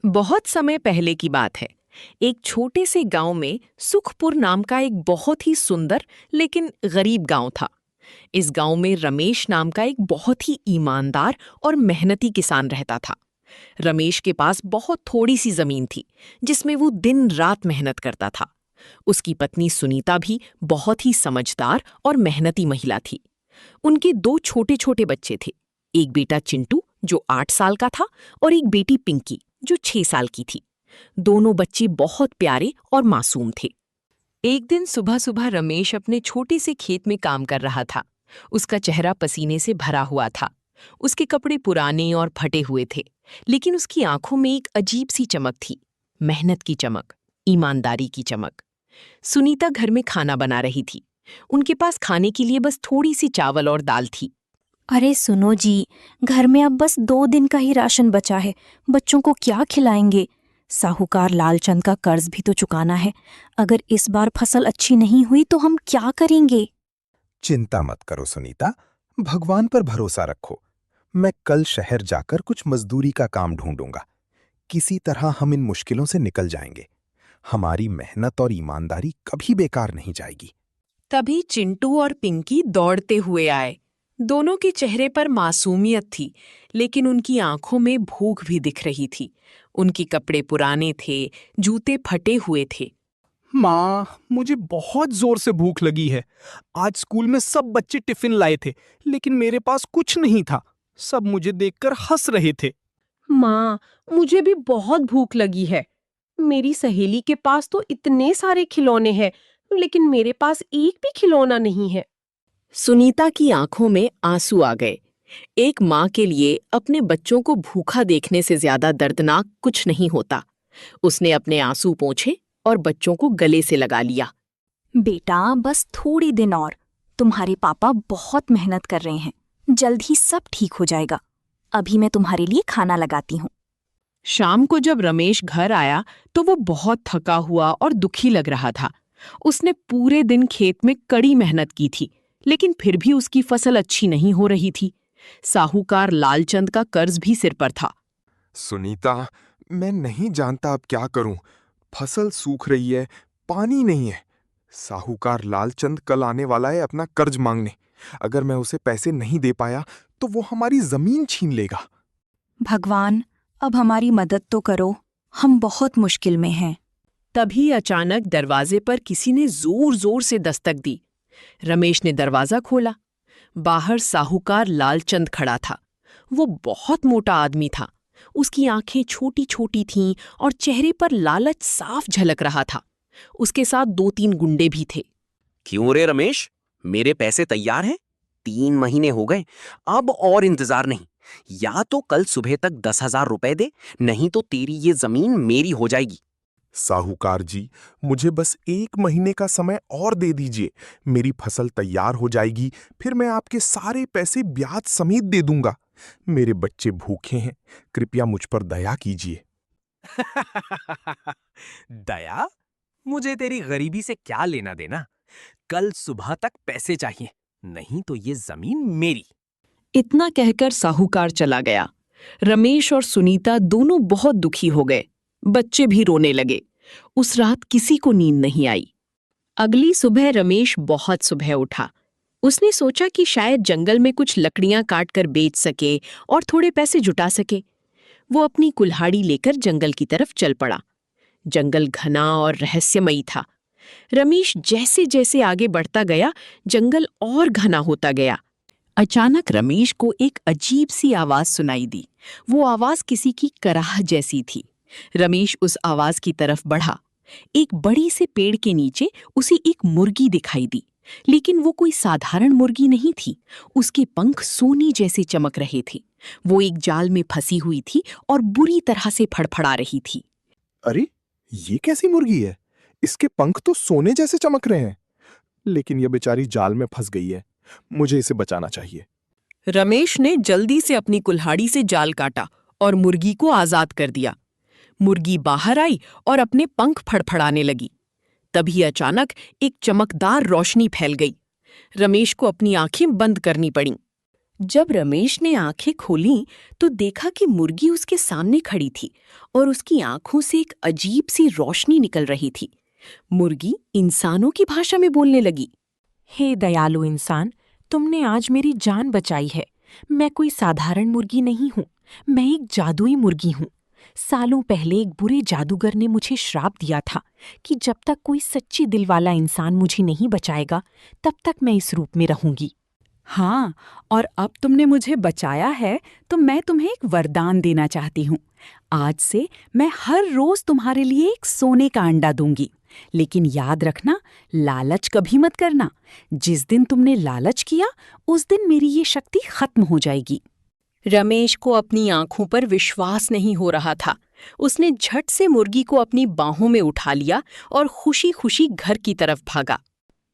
बहुत समय पहले की बात है। एक छोटे से गांव में सुखपुर नाम का एक बहुत ही सुंदर लेकिन गरीब गांव था। इस गांव में रमेश नाम का एक बहुत ही ईमानदार और मेहनती किसान रहता था। रमेश के पास बहुत थोड़ी सी जमीन थी, जिसमें वो दिन रात मेहनत करता था। उसकी पत्नी सुनीता भी बहुत ही समझदार और मेहनती महिला थी। उनके दो छोटे छोटे बच्चे थे। एक बेटा चिंटू जो 8 साल का था और एक बेटी पिंकी जो 6 साल की थी। दोनों बच्चे बहुत प्यारे और मासूम थे। एक दिन सुबह सुबह रमेश अपने छोटे से खेत में काम कर रहा था। उसका चेहरा पसीने से भरा हुआ था। उसके कपड़े पुराने और फटे हुए थे, लेकिन उसकी आंखों में एक अजीब सी चमक थी। मेहनत की चमक, ईमानदारी की चमक। सुनीता घर में खाना बना रही थी। उनके पास खाने के लिए बस थोड़ी सी चावल और दाल थी। अरे सुनो जी, घर में अब बस 2 दिन का ही राशन बचा है। बच्चों को क्या खिलाएंगे? साहूकार लालचंद का कर्ज भी तो चुकाना है। अगर इस बार फसल अच्छी नहीं हुई तो हम क्या करेंगे? चिंता मत करो सुनीता, भगवान पर भरोसा रखो। मैं कल शहर जाकर कुछ मजदूरी का काम ढूंढूंगा। किसी तरह हम इन मुश्किलों से निकल जाएंगे। हमारी मेहनत और ईमानदारी कभी बेकार नहीं जाएगी। तभी चिंटू और पिंकी दौड़ते हुए आए। दोनों के चेहरे पर मासूमियत थी, लेकिन उनकी आंखों में भूख भी दिख रही थी। उनके कपड़े पुराने थे, जूते फटे हुए थे। माँ, मुझे बहुत जोर से भूख लगी है। आज स्कूल में सब बच्चे टिफिन लाए थे, लेकिन मेरे पास कुछ नहीं था। सब मुझे देखकर हंस रहे थे। माँ, मुझे भी बहुत भूख लगी है। मेरी सहेली के पास तो इतने सारे खिलौने हैं, लेकिन मेरे पास एक भी खिलौना नहीं है। सुनीता की आंखों में आंसू आ गए। एक माँ के लिए अपने बच्चों को भूखा देखने से ज्यादा दर्दनाक कुछ नहीं होता। उसने अपने आंसू पोंछे और बच्चों को गले से लगा लिया। बेटा, बस थोड़ी दिन और। तुम्हारे पापा बहुत मेहनत कर रहे हैं। जल्द ही सब ठीक हो जाएगा। अभी मैं तुम्हारे लिए खाना लगाती हूँ। शाम को जब रमेश घर आया तो वो बहुत थका हुआ और दुखी लग रहा था। उसने पूरे दिन खेत में कड़ी मेहनत की थी, लेकिन फिर भी उसकी फसल अच्छी नहीं हो रही थी। साहूकार लालचंद का कर्ज भी सिर पर था। सुनीता, मैं नहीं जानता अब क्या करूं। फसल सूख रही है, पानी नहीं है। साहूकार लालचंद कल आने वाला है अपना कर्ज मांगने। अगर मैं उसे पैसे नहीं दे पाया तो वो हमारी जमीन छीन लेगा। भगवान, अब हमारी मदद तो करो। हम बहुत मुश्किल में हैं। तभी अचानक दरवाजे पर किसी ने जोर जोर से दस्तक दी। रमेश ने दरवाजा खोला। बाहर साहूकार लालचंद खड़ा था। वो बहुत मोटा आदमी था। उसकी आंखें छोटी छोटी थीं और चेहरे पर लालच साफ झलक रहा था। उसके साथ 2-3 गुंडे भी थे। क्यों रे रमेश, मेरे पैसे तैयार हैं। 3 महीने हो गए, अब और इंतजार नहीं। या तो कल सुबह तक 10,000 रुपए दे, नहीं तो तेरी ये जमीन मेरी हो जाएगी। साहूकार जी, मुझे बस 1 महीने का समय और दे दीजिए। मेरी फसल तैयार हो जाएगी, फिर मैं आपके सारे पैसे ब्याज समेत दे दूंगा। मेरे बच्चे भूखे हैं, कृपया मुझ पर दया कीजिए। दया? मुझे तेरी गरीबी से क्या लेना देना। कल सुबह तक पैसे चाहिए, नहीं तो ये जमीन मेरी। इतना कहकर साहूकार चला गया। रमेश और सुनीता दोनों बहुत दुखी हो गए। बच्चे भी रोने लगे। उस रात किसी को नींद नहीं आई। अगली सुबह रमेश बहुत सुबह उठा। उसने सोचा कि शायद जंगल में कुछ लकड़ियां काटकर बेच सके और थोड़े पैसे जुटा सके। वो अपनी कुल्हाड़ी लेकर जंगल की तरफ चल पड़ा। जंगल घना और रहस्यमयी था। रमेश जैसे जैसे आगे बढ़ता गया, जंगल और घना होता गया। अचानक रमेश को एक अजीब सी आवाज सुनाई दी। वो आवाज किसी की कराह जैसी थी। रमेश उस आवाज की तरफ बढ़ा। एक बड़ी से पेड़ के नीचे उसे एक मुर्गी दिखाई दी, लेकिन वो कोई साधारण मुर्गी नहीं थी। उसके पंख सोने जैसे चमक रहे थे। वो एक जाल में फंसी हुई थी और बुरी तरह से फड़फड़ा रही थी। अरे, ये कैसी मुर्गी है? इसके पंख तो सोने जैसे चमक रहे हैं। लेकिन यह बेचारी जाल में फंस गई है। मुझे इसे बचाना चाहिए। रमेश ने जल्दी से अपनी कुल्हाड़ी से जाल काटा और मुर्गी को आजाद कर दिया। मुर्गी बाहर आई और अपने पंख फड़फड़ाने लगी। तभी अचानक एक चमकदार रोशनी फैल गई। रमेश को अपनी आंखें बंद करनी पड़ीं। जब रमेश ने आंखें खोलीं तो देखा कि मुर्गी उसके सामने खड़ी थी और उसकी आंखों से एक अजीब सी रोशनी निकल रही थी। मुर्गी इंसानों की भाषा में बोलने लगी। हे दयालु इंसान, तुमने आज मेरी जान बचाई है। मैं कोई साधारण मुर्गी नहीं हूँ, मैं एक जादुई मुर्गी हूँ। सालों पहले एक बुरे जादूगर ने मुझे श्राप दिया था कि जब तक कोई सच्ची दिल वाला इंसान मुझे नहीं बचाएगा तब तक मैं इस रूप में रहूंगी। हाँ, और अब तुमने मुझे बचाया है तो मैं तुम्हें एक वरदान देना चाहती हूँ। आज से मैं हर रोज तुम्हारे लिए एक सोने का अंडा दूंगी। लेकिन याद रखना, लालच कभी मत करना। जिस दिन तुमने लालच किया उस दिन मेरी ये शक्ति खत्म हो जाएगी। रमेश को अपनी आंखों पर विश्वास नहीं हो रहा था। उसने झट से मुर्गी को अपनी बाहों में उठा लिया और खुशी खुशी घर की तरफ भागा।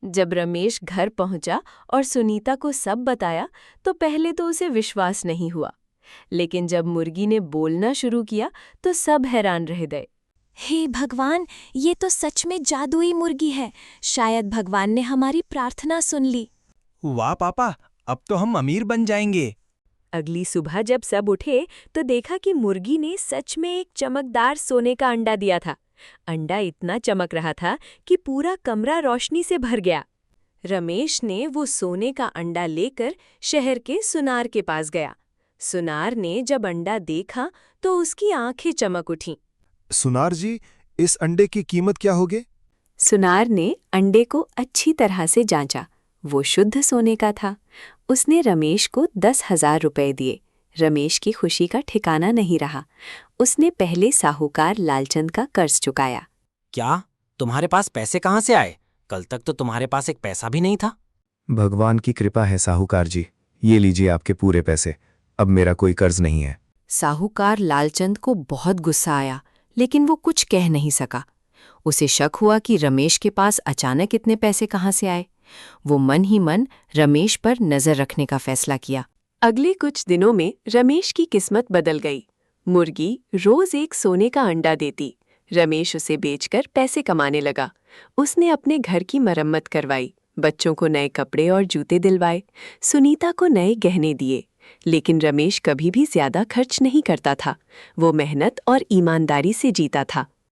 जब रमेश घर पहुंचा और सुनीता को सब बताया तो पहले तो उसे विश्वास नहीं हुआ, लेकिन जब मुर्गी ने बोलना शुरू किया तो सब हैरान रह गए। हे भगवान, ये तो सच में जादुई मुर्गी है। शायद भगवान ने हमारी प्रार्थना सुन ली। वाह पापा, अब तो हम अमीर बन जाएंगे। अगली सुबह जब सब उठे तो देखा कि मुर्गी ने सच में एक चमकदार सोने का अंडा दिया था। अंडा इतना चमक रहा था कि पूरा कमरा रोशनी से भर गया। रमेश ने वो सोने का अंडा लेकर शहर के सुनार के पास गया। सुनार ने जब अंडा देखा तो उसकी आंखें चमक उठीं। सुनार जी, इस अंडे की कीमत क्या होगी? सुनार ने अंडे को अच्छी तरह से जांचा। वो शुद्ध सोने का था। उसने रमेश को 10,000 रुपए दिए। रमेश की खुशी का ठिकाना नहीं रहा। उसने पहले साहूकार लालचंद का कर्ज चुकाया। क्या तुम्हारे पास पैसे कहाँ से आए? कल तक तो तुम्हारे पास एक पैसा भी नहीं था। भगवान की कृपा है साहूकार जी, ये लीजिए आपके पूरे पैसे। अब मेरा कोई कर्ज नहीं है। साहूकार लालचंद को बहुत गुस्सा आया, लेकिन वो कुछ कह नहीं सका। उसे शक हुआ कि रमेश के पास अचानक इतने पैसे कहाँ से आए। वो मन ही मन रमेश पर नजर रखने का फैसला किया। अगले कुछ दिनों में रमेश की किस्मत बदल गई। मुर्गी रोज एक सोने का अंडा देती। रमेश उसे बेचकर पैसे कमाने लगा। उसने अपने घर की मरम्मत करवाई, बच्चों को नए कपड़े और जूते दिलवाए, सुनीता को नए गहने दिए। लेकिन रमेश कभी भी ज्यादा खर्च नहीं करता था। वो मेहनत और ईमानदारी से जीता था।